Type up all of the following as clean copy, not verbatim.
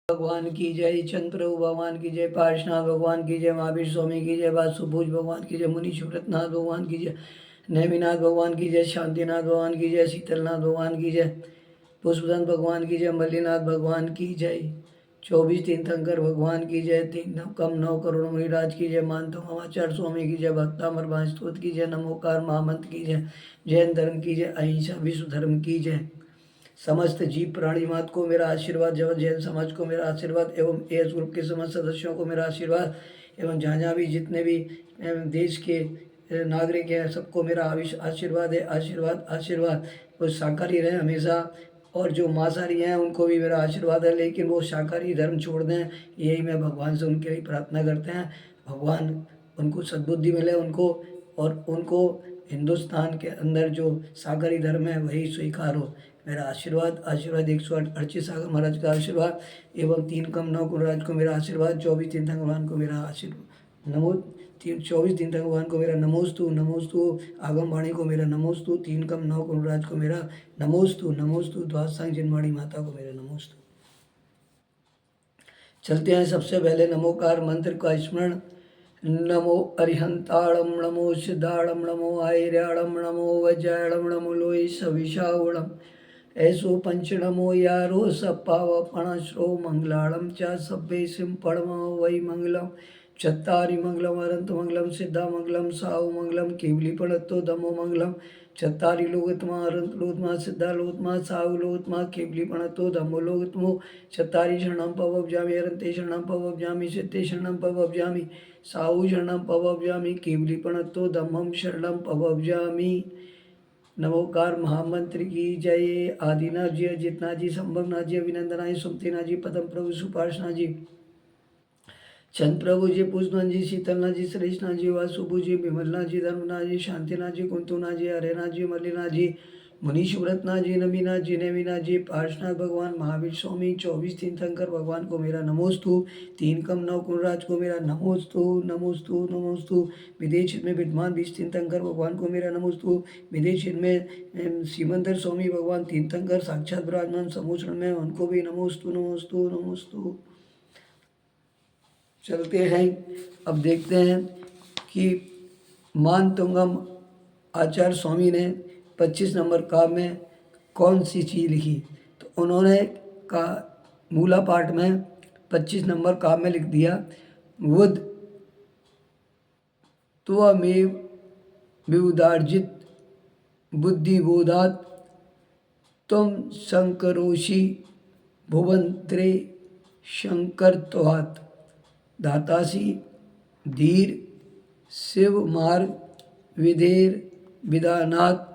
भगवान की जय, चंद्र प्रभु भगवान की जय, पार्शनाथ भगवान की जय, महावीर स्वामी की जय, वासुभुज भगवान की जय, मुनि सुव्रतनाथ भगवान की जय, नेमिनाथ भगवान की जय, शांतिनाथ भगवान की जय, शीतलनाथ भगवान की जय, पुष्पदंत भगवान की जय, मल्लीनाथ भगवान की जय, 24 तीर्थंकर भगवान की जय, 9 करोड़ मुनिराज की जय, मानतो आचार्य स्वामी की जय, भक्तामर भास्तोत की जय, नमोकार महामंत्र की जय, जैन धर्म की जय, अहिंसा विश्व धर्म की जय, समस्त जीव प्राणी मात को मेरा आशीर्वाद, जगत जैन समाज को मेरा आशीर्वाद एवं एस ग्रुप के समस्त सदस्यों को मेरा आशीर्वाद एवं जहाँ भी जितने भी देश के नागरिक हैं सबको मेरा आशीर्वाद है। आशीर्वाद आशीर्वाद वो शाकाहारी रहे हमेशा, और जो मांसाहारी हैं उनको भी मेरा आशीर्वाद है, लेकिन वो शाकाहारी धर्म छोड़ दें, यही मैं भगवान से उनके लिए प्रार्थना करते हैं। भगवान उनको सद्बुद्धि मिले उनको, और उनको हिंदुस्तान के अंदर जो शाकाहारी धर्म है वही स्वीकार हो। मेरा आशीर्वाद आशीर्वाद 128 सागर महाराज का आशीर्वाद एवं 3 कम 9 गुणराज को मेरा आशीर्वाद, 24 तीर्थंकर भगवान को मेरा आशीर्वाद, नमो 24 तीर्थंकर भगवान को मेरा नमोस्तु नमोस्तु, आगम वाणी को मेरा नमोस्तु, 3 कम 9 गुणराज को मेरा नमोस्तु नमोस्तु, द्वादशांग जिनवाणी माता को मेरा नमोस्तु। चलते हैं सबसे पहले नमोकार मंत्र का स्मरण। नमो अरिहंताणम, नमो सिद्धाणम, नमो आयर्याणम, नमो वज्राणम, नमो लोय सविशावणम, ऐसो पंचनमो यारो सपाव पणश्रो मंगलाणम च सभ्य सिंपणम वै मंगलम, चत्तारि मंगलम अनंत मंगलम, सिद्धा मंगलम, साहु मंगलम, केवली पणत्तो दमो मंगलम, चत्तारि लोकत्मा अनंत लोकत्मा, सिद्धा लोकत्मा, साहु लोकत्मा, केवली पणत्तो दमो लोकत्मो, चत्तारि शरणम पवब्जामि, अनंते शरणम पवब्जामि, सिद्धे शरणम पवब्जामि, साहु शरणम पवब्जामि, केवली पणत्तो दमम शरणम पवब्जामि। नमोकार महामंत्र की जय। आदिनाथ जी, अजितनाथ जी, संभवनाथ जी, अभिनंदना जी, सुमतिनाथ जी, पदम प्रभु, सुपार्शनाथ जी, चंद प्रभु जी, पुष्पनाथ जी, शीतलनाथ जी, श्रेष्ठनाथ जी, वासुभु जी, विमलनाथ जी, धर्मनाथ जी, शांतिनाथ जी, कुंतुनाथ जी, हरेनाथ जी, मल्लीनाथ जी, मुनीश व्रतनाथ जी, नमीनाथ जी, नेमीनाथ जी, पार्शनाथ भगवान, महावीर स्वामी, 24 तीर्थंकर भगवान को मेरा नमोस्तु, 3 कम 9 कुलराज को मेरा नमोस्तु नमोस्तु नमोस्तु, विदेश में विद्वान 20 तीर्थंकर भगवान को मेरा नमोस्तु, विदेश में सीमंदर स्वामी भगवान तीर्थंकर साक्षात विराजमान समूषण में, उनको भी नमोस्तु नमोस्तु नमोस्तु। चलते हैं, अब देखते हैं कि मानतुंगम आचार्य स्वामी ने 25 नंबर काव्य में कौन सी चीज़ लिखी। तो उन्होंने का मूला पाठ में 25 नंबर काव्य में लिख दिया, बुद्ध त्वमेव विबुधार्जित बुद्धिबोधात् त्वं संकरोषि भुवन्त्रे शंकरत्वात्, दातासी धीर शिव मार्ग विधेर विधानात्,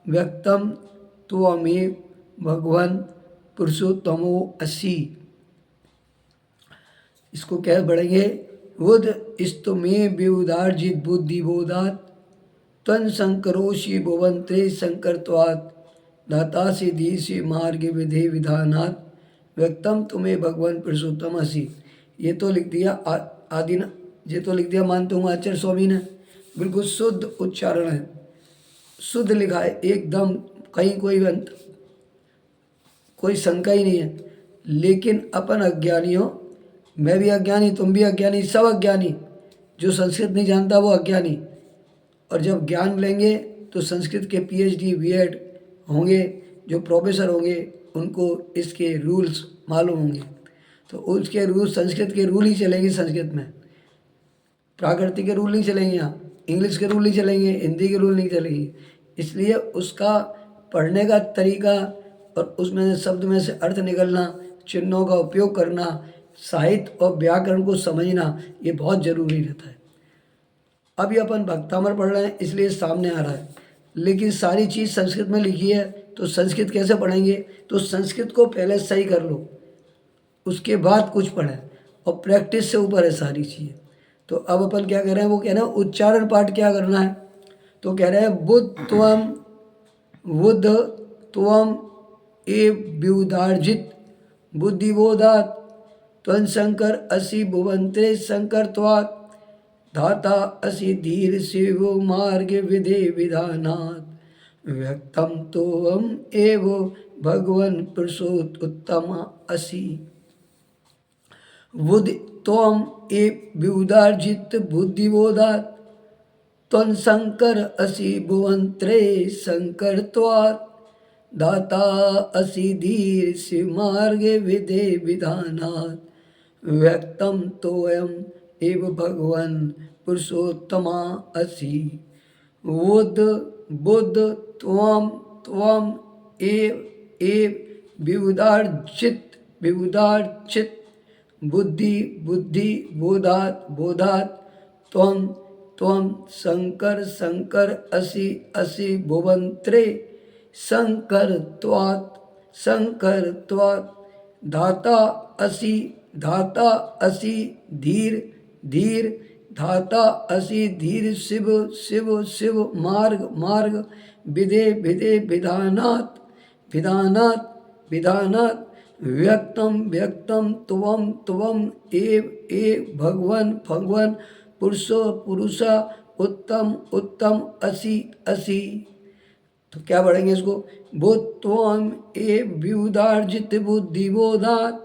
व्यक्तम त्वमेव भगवन पुरुषोत्तमो असि। इसको क्या पढ़ेंगे, बुद्ध स्तुमे विबुधार्जित बुद्धिबोधात् तन संकरोषि भुवन्ते शंकरत्वात्, दातासी धीर शिव मार्ग विधे विधानात्, व्यक्तम तुम्हें भगवान पुरुषोत्तम असि। ये तो लिख दिया आदिना, ये तो लिख दिया मानता हूँ आचार्य स्वामी ने, बिल्कुल शुद्ध उच्चारण है, शुद्ध लिखा है एकदम, कहीं कोई शंका ही नहीं है। लेकिन अपन अज्ञानी हो, मैं भी अज्ञानी, तुम भी अज्ञानी, सब अज्ञानी, जो संस्कृत नहीं जानता वो अज्ञानी। और जब ज्ञान लेंगे तो संस्कृत के PhD B.Ed होंगे, जो प्रोफेसर होंगे उनको इसके रूल्स मालूम होंगे, तो उसके रूल, संस्कृत के रूल ही चलेंगे संस्कृत में, प्राकृतिक के रूल नहीं चलेंगे, यहाँ इंग्लिश के रूल नहीं चलेंगे, हिंदी के रूल नहीं चलेंगे। इसलिए उसका पढ़ने का तरीका और उसमें से शब्द में से अर्थ निकलना, चिन्हों का उपयोग करना, साहित्य और व्याकरण को समझना, ये बहुत ज़रूरी रहता है। अभी अपन भक्तामर पढ़ रहे हैं इसलिए सामने आ रहा है, लेकिन सारी चीज़ संस्कृत में लिखी है, तो संस्कृत कैसे पढ़ेंगे। तो संस्कृत को पहले सही कर लो, उसके बाद कुछ पढ़ें, और प्रैक्टिस से ऊपर है सारी चीज़ें। तो अब अपन क्या कह रहे हैं, वो कह रहे हैं उच्चारण पाठ क्या करना है। तो कह रहे हैं बुद्ध त्वम ए विबुधार्जित बुद्धिबोधात् त्वं शंकर असि भुवन्ते शंकरत्वात्, धाता असि धीर शिव मार्ग विधे विधानात्, व्यक्तम त्वं एव भगवन पुरुषोत्तम असि। बुद्धि त्वम ए विउदार्जित बुद्धिबोधात् त्वं शंकर असि भुवंत्रे शंकरत्वात् दाता असि धीर शिव मार्गे विधे विधानात् व्यक्तम तोयम एव भगवन पुरुषोत्तमा असि। बुद्ध बुद्ध त्वम त्वम एव विबुधार्चित विबुधार्चित बुद्धि बुद्धि बोधात बोधात त्वम त्वम शंकर शंकर असि असि भुवंत्रे शंकरत्वात् शंकरत्वात् धाता असि धीर धीर धाता असि धीर शिव शिव शिव मार्ग मार्ग विधे विधे विधानात् विधानात् विधानात् व्यक्तम व्यक्तम त्वम त्वम एव भगवन भगवन पुरुषो पुरुषा उत्तम उत्तम असि असि। तो क्या पढ़ेंगे इसको? बुद्धत्वम एव विउदार्जित बुद्धिबोधात्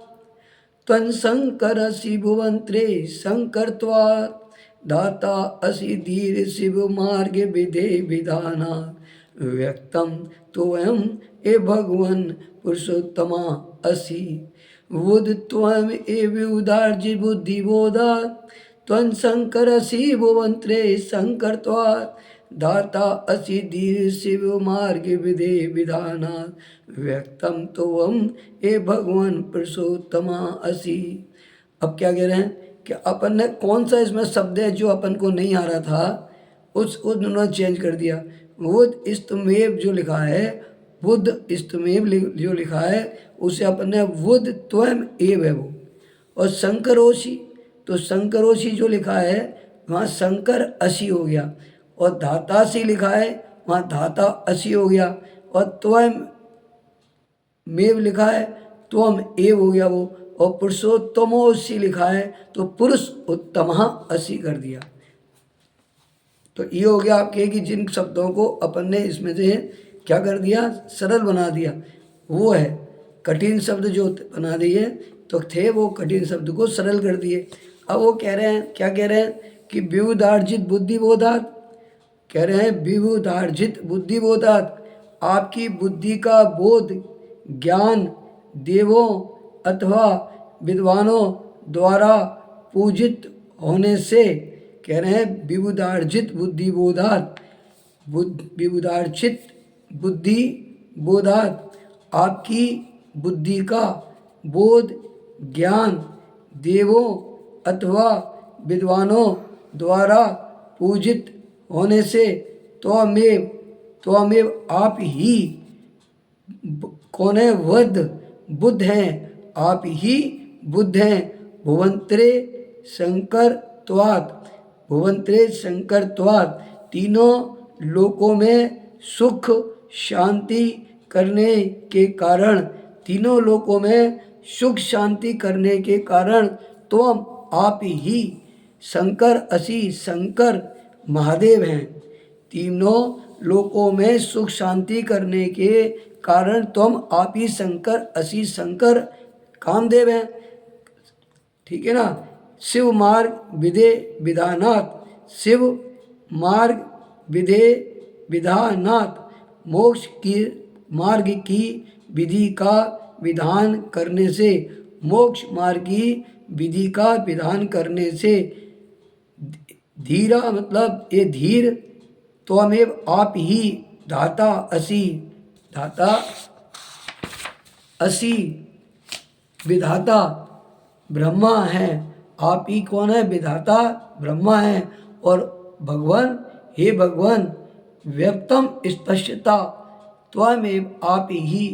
त्वं शंकर असि भुवंत्रे शंकरत्वात् दाता असि धीर शिव मार्ग विधे विधानात् व्यक्तम त्वं ए भगवन पुरुषोत्तमा असि। बुद्धत्वम एव विउदार्जित बुद्धिबोधात् त्वं शंकर असि भुवंत्रे शंकरत्वात् दाता असि धीर शिव मार्ग विधे विधानात् व्यक्तम त्वं ए भगवन पुरुषोत्तमा असि। अब क्या कह रहे हैं कि अपन ने कौन सा इसमें शब्द है जो अपन को नहीं आ रहा था, उस उन्होंने चेंज कर दिया। बुद्ध इस्तमेव जो लिखा है, बुद्ध इस्तमेव जो लिखा है उसे अपन ने बुद्ध त्वम एव है वो। और शंकरोषि, तो शंकरोषि जो लिखा है वहाँ शंकर असि हो गया, और धातासी लिखा है वहाँ धाता असि हो गया, और त्वम मेव लिखा है त्वम एव हो गया वो, और पुरुषोत्तमोसी लिखा है तो पुरुष उत्तमः असि कर दिया। तो ये हो गया आपके कि जिन शब्दों को अपन ने इसमें से क्या कर दिया, सरल बना दिया। वो है कठिन शब्द जो बना दिए तो थे वो कठिन शब्द को सरल कर दिए। अब वो कह रहे हैं, क्या कह रहे हैं कि विबुधार्जित बुद्धिबोधात्, कह रहे हैं विबुधार्जित बुद्धिबोधात्, आपकी बुद्धि का बोध ज्ञान देवों अथवा विद्वानों द्वारा पूजित होने से, कह रहे हैं विबुधार्जित बुद्धिबोधात्, विबुधार्जित बुद्धि बोधात्, आपकी बुद्धि का बोध ज्ञान देवों अथवा विद्वानों द्वारा पूजित होने से त्वमेव त्वमेव आप ही कौन है, वद बुद्ध हैं, आप ही बुद्ध हैं। भुवंत्रे शंकर त्वात्, भुवंत्रे शंकर त्वात्, तीनों लोकों में सुख शांति करने के कारण, तीनों लोकों में सुख शांति करने के कारण त्वम आप ही शंकर असि, शंकर महादेव हैं। तीनों लोकों में सुख शांति करने के कारण तुम आप ही शंकर असि, शंकर कामदेव हैं। ठीक है ना। शिव मार्ग विधे विधानात्, शिव मार्ग विधे विधानात्, मोक्ष की मार्ग की विधि का विधान करने से, मोक्ष मार्ग की विधि का विधान करने से, धीरा मतलब ये धीर, त्वमेव आप ही धाता असि, धाता असि, विधाता ब्रह्मा है। आप ही कौन है, विधाता ब्रह्मा है। और भगवान, हे भगवान, व्यक्तम स्पष्टता, त्वमेव आप ही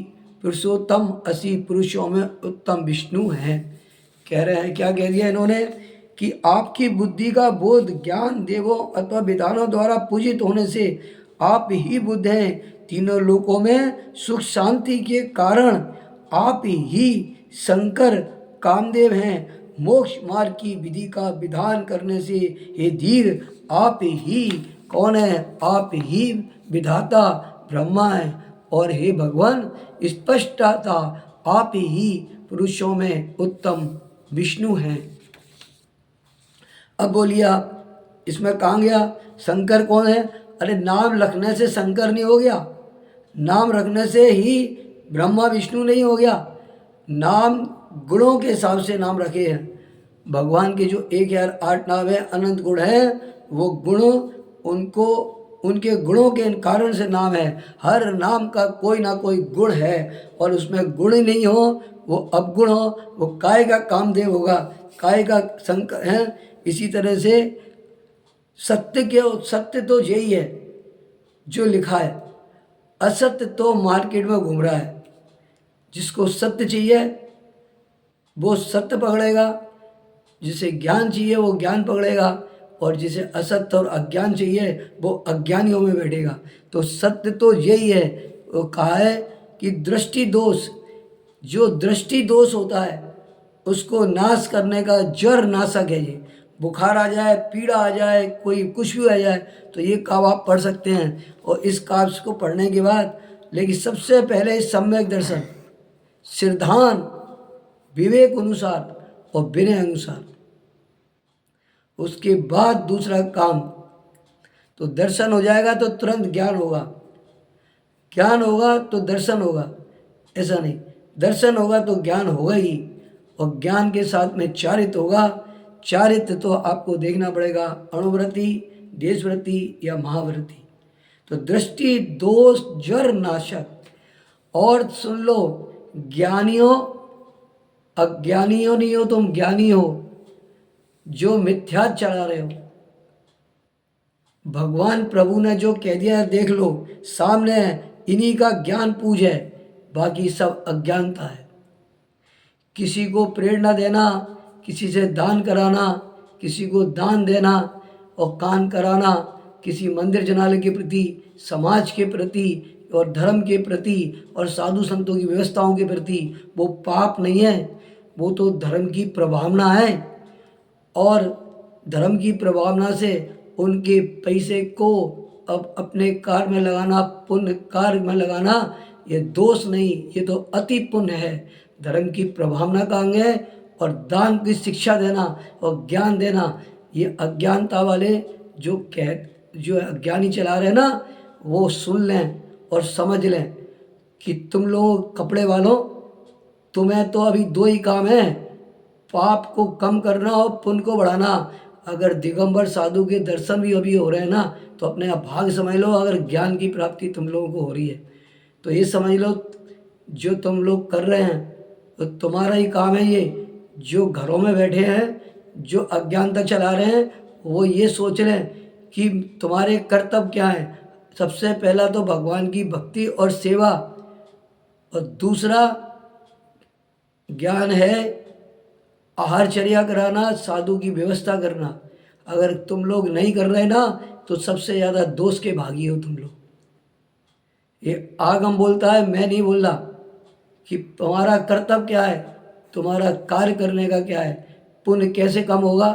पुरुषोत्तम असि, पुरुषों में उत्तम विष्णु हैं। कह रहे हैं, क्या कह दिया इन्होंने कि आपकी बुद्धि का बोध ज्ञान देवों अथवा विधानों द्वारा पूजित होने से आप ही बुद्ध हैं। तीनों लोकों में सुख शांति के कारण आप ही शंकर कामदेव हैं। मोक्ष मार्ग की विधि का विधान करने से हे धीर आप ही कौन है, आप ही विधाता ब्रह्मा है। और हे भगवान स्पष्टता, आप ही पुरुषों में उत्तम विष्णु हैं। अब बोलिए आप इसमें कहाँ गया शंकर कौन है? अरे नाम रखने से शंकर नहीं हो गया, नाम रखने से ही ब्रह्मा विष्णु नहीं हो गया। नाम गुणों के हिसाब से नाम रखे हैं भगवान के। जो 1008 नाम है, अनंत गुण है, वो गुण उनको उनके गुणों के कारण से नाम है। हर नाम का कोई ना कोई गुण है, और उसमें गुण ही नहीं हो, वो अवगुण हो, वो काय का कामदेव होगा, काय का शंकर है। इसी तरह से सत्य तो यही है जो लिखा है, असत्य तो मार्केट में घूम रहा है। जिसको सत्य चाहिए वो सत्य पकड़ेगा, जिसे ज्ञान चाहिए वो ज्ञान पकड़ेगा, और जिसे असत्य और अज्ञान चाहिए वो अज्ञानियों में बैठेगा। तो सत्य तो यही है। वो कहा है कि दृष्टि दोष, जो दृष्टि दोष होता है उसको नाश करने का जड़ नाशक है ये। बुखार आ जाए, पीड़ा आ जाए, कोई कुछ भी आ जाए तो ये काव्य आप पढ़ सकते हैं। और इस काव्य को पढ़ने के बाद लेकिन सबसे पहले सम्यक दर्शन, सिद्धांत, विवेक अनुसार और विनय अनुसार, उसके बाद दूसरा काम। तो दर्शन हो जाएगा तो तुरंत ज्ञान होगा, ज्ञान होगा तो दर्शन होगा, ऐसा नहीं। दर्शन होगा तो ज्ञान होगा ही, और ज्ञान के साथ में चारित्र होगा। चारित्र तो आपको देखना पड़ेगा, अणुवृत्ति, देशवृत्ति या महावृत्ति। तो दृष्टि दोष जड़ नाशक। और सुन लो, ज्ञानियों अज्ञानियों नहीं हो, तुम ज्ञानी हो जो मिथ्या चला रहे हो। भगवान प्रभु ने जो कह दिया है देख लो, सामने है, इन्हीं का ज्ञान पूज है, बाकी सब अज्ञानता है। किसी को प्रेरणा देना, किसी से दान कराना, किसी को दान देना और कान कराना, किसी मंदिर जनाले के प्रति, समाज के प्रति और धर्म के प्रति और साधु संतों की व्यवस्थाओं के प्रति, वो पाप नहीं है, वो तो धर्म की प्रभावना है। और धर्म की प्रभावना से उनके पैसे को अब अपने कार्य में लगाना, पुण्य कार्य में लगाना, ये दोष नहीं, ये तो अति पुण्य है। धर्म की प्रभावना का अंग है। और दान की शिक्षा देना और ज्ञान देना, ये अज्ञानता वाले जो अज्ञानी चला रहे हैं ना, वो सुन लें और समझ लें कि तुम लोग कपड़े वालों, तुम्हें तो अभी दो ही काम है, पाप को कम करना और पुण्य को बढ़ाना। अगर दिगंबर साधु के दर्शन भी अभी हो रहे हैं ना, तो अपने आप भाग समझ लो। अगर ज्ञान की प्राप्ति तुम लोगों को हो रही है तो ये समझ लो, जो तुम लोग कर रहे हैं तो तुम्हारा ही काम है ये। जो घरों में बैठे हैं, जो अज्ञानता चला रहे हैं, वो ये सोच लें कि तुम्हारे कर्तव्य क्या है। सबसे पहला तो भगवान की भक्ति और सेवा, और दूसरा ज्ञान है आहारचर्या कराना, साधु की व्यवस्था करना। अगर तुम लोग नहीं कर रहे ना, तो सबसे ज़्यादा दोष के भागी हो तुम लोग। ये आगम बोलता है, मैं नहीं बोल रहा, कि तुम्हारा कर्तव्य क्या है, तुम्हारा कार्य करने का क्या है। पुण्य कैसे कम होगा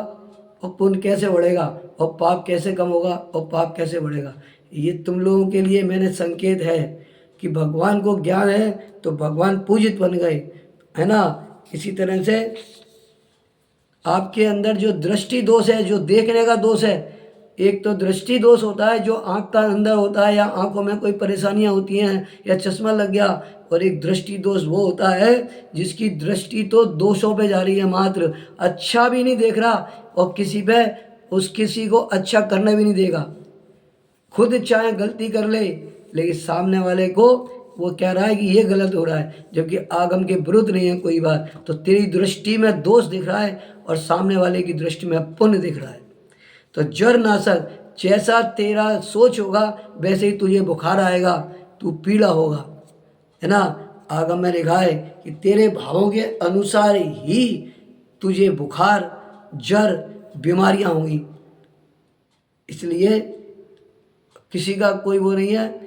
और पुण्य कैसे बढ़ेगा, और पाप कैसे कम होगा और पाप कैसे बढ़ेगा। ये तुम लोगों के लिए मैंने संकेत है कि भगवान को ज्ञान है तो भगवान पूजित बन गए, है ना। इसी तरह से आपके अंदर जो दृष्टि दोष है, जो देखने का दोष है, एक तो दृष्टि दोष होता है जो आँख का अंदर होता है, या आँखों में कोई परेशानियाँ होती हैं या चश्मा लग गया। और एक दृष्टि दोष वो होता है जिसकी दृष्टि तो दोषों पे जा रही है, मात्र अच्छा भी नहीं देख रहा और किसी को अच्छा करने भी नहीं देगा। खुद चाहे गलती कर ले, लेकिन सामने वाले को वो कह रहा है कि ये गलत हो रहा है, जबकि आगम के विरुद्ध नहीं है कोई बात। तो तेरी दृष्टि में दोष दिख रहा है और सामने वाले की दृष्टि में पुण्य दिख रहा है। तो जड़ नाशक, जैसा तेरा सोच होगा वैसे ही तुझे बुखार आएगा, तू पीड़ा होगा, है ना। आगम में लिखा है कि तेरे भावों के अनुसार ही तुझे बुखार, जड़, बीमारियां होंगी। इसलिए किसी का कोई वो नहीं है,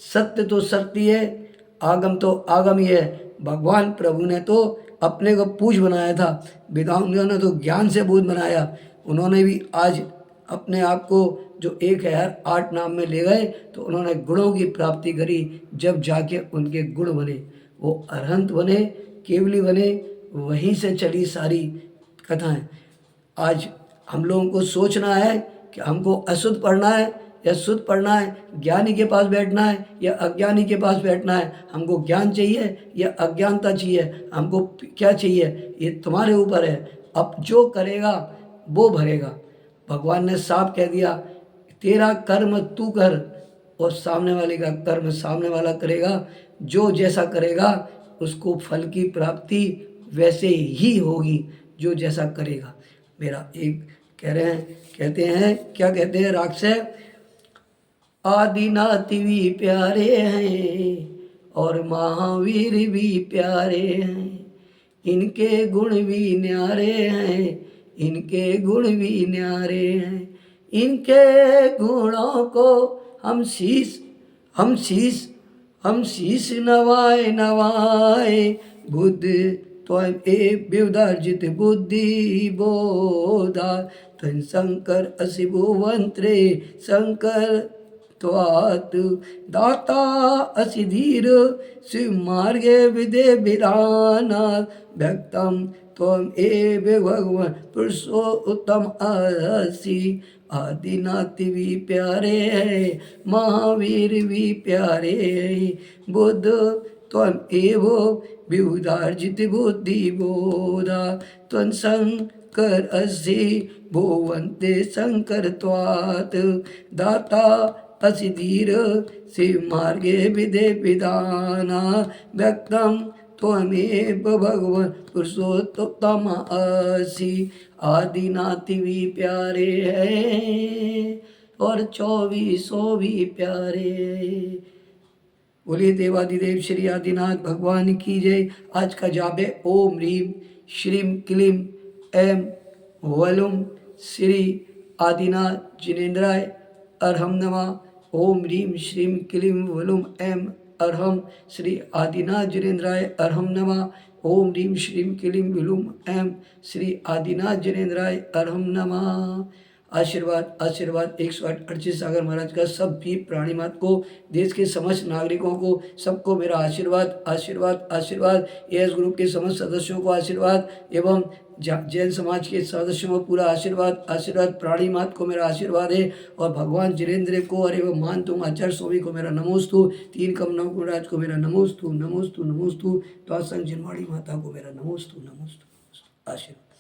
सत्य तो सत्य है, आगम तो आगम ही है। भगवान प्रभु ने तो अपने को पूज बनाया था, वेदांतियों ने तो ज्ञान से बोध बनाया। उन्होंने भी आज अपने आप को जो 1008 नाम में ले गए, तो उन्होंने गुणों की प्राप्ति करी। जब जाके उनके गुण बने, वो अरहंत बने, केवली बने, वहीं से चली सारी कथाएं। आज हम लोगों को सोचना है कि हमको अशुद्ध पढ़ना है या शुद्ध पढ़ना है, ज्ञानी के पास बैठना है या अज्ञानी के पास बैठना है, हमको ज्ञान चाहिए या अज्ञानता चाहिए, हमको क्या चाहिए, ये तुम्हारे ऊपर है। अब जो करेगा वो भरेगा। भगवान ने साफ कह दिया, तेरा कर्म तू कर और सामने वाले का कर्म सामने वाला करेगा। जो जैसा करेगा उसको फल की प्राप्ति वैसे ही होगी, जो जैसा करेगा। मेरा एक कहते हैं क्या कहते हैं राग से, आदिनाथ भी प्यारे हैं और महावीर भी प्यारे हैं, इनके गुण भी न्यारे हैं, इनके गुण भी न्यारे हैं, इनके गुणों को हम शीश नवाए नवाए, बुद्ध त्वं ए विवधार्जित बुद्धि बोधा, तन शंकर असि भुवंत्रे शंकर त्वात्, दाता असि धीर शिव मार्गे विदे विधाना, व्यक्तम त्वं एव भगवान पुरुषोत्तम असि। आदिनाथ भी प्यारे है, महावीर भी प्यारे है, बुद्ध त्वं एव विबुधार्जित बुद्धि बोधा, त्वं शंकर असि भुवन्ते शंकर त्वात्, दाता असि धीर शिव मार्गे विदे विधाना, व्यक्तम त्वमेव भगवान पुरुषोत्तम असि। आदिनाथ भी प्यारे हैं और 2400 भी प्यारे। बोलिए देवादिदेव श्री आदिनाथ भगवान की जय। आज का जाप है ओम ह्रीम श्रीम क्लीम ऐम वलुम श्री आदिनाथ जिनेन्द्राय अर्हम नमः। ओम ह्रीम श्रीम क्लीम वलुम ऐम अर्हम श्री आदिनाथ जिनेन्द्राय अर्हम नमः। ओम ह्रीम श्रीम क्लीम वलुम ऐम श्री आदिनाथ जिनेन्द्राय अर्हम नमः। आशीर्वाद आशीर्वाद 108 अर्चित सागर महाराज का सभी प्राणी मात को, देश के समस्त नागरिकों को, सबको मेरा आशीर्वाद आशीर्वाद आशीर्वाद। एएस ग्रुप के समस्त सदस्यों को आशीर्वाद एवं जैन समाज के सदस्यों को पूरा आशीर्वाद आशीर्वाद। प्राणी मात को मेरा आशीर्वाद है और भगवान जिनेन्द्र को और एवं मान तुम आचार्य स्वामी को मेरा नमोस्तु। 3 कमल राज को मेरा नमोस्तु नमोस्तु नमोस्तु। तो संग जिनवाड़ी माता को मेरा नमोस्तु नमोस्तु आशीर्वाद।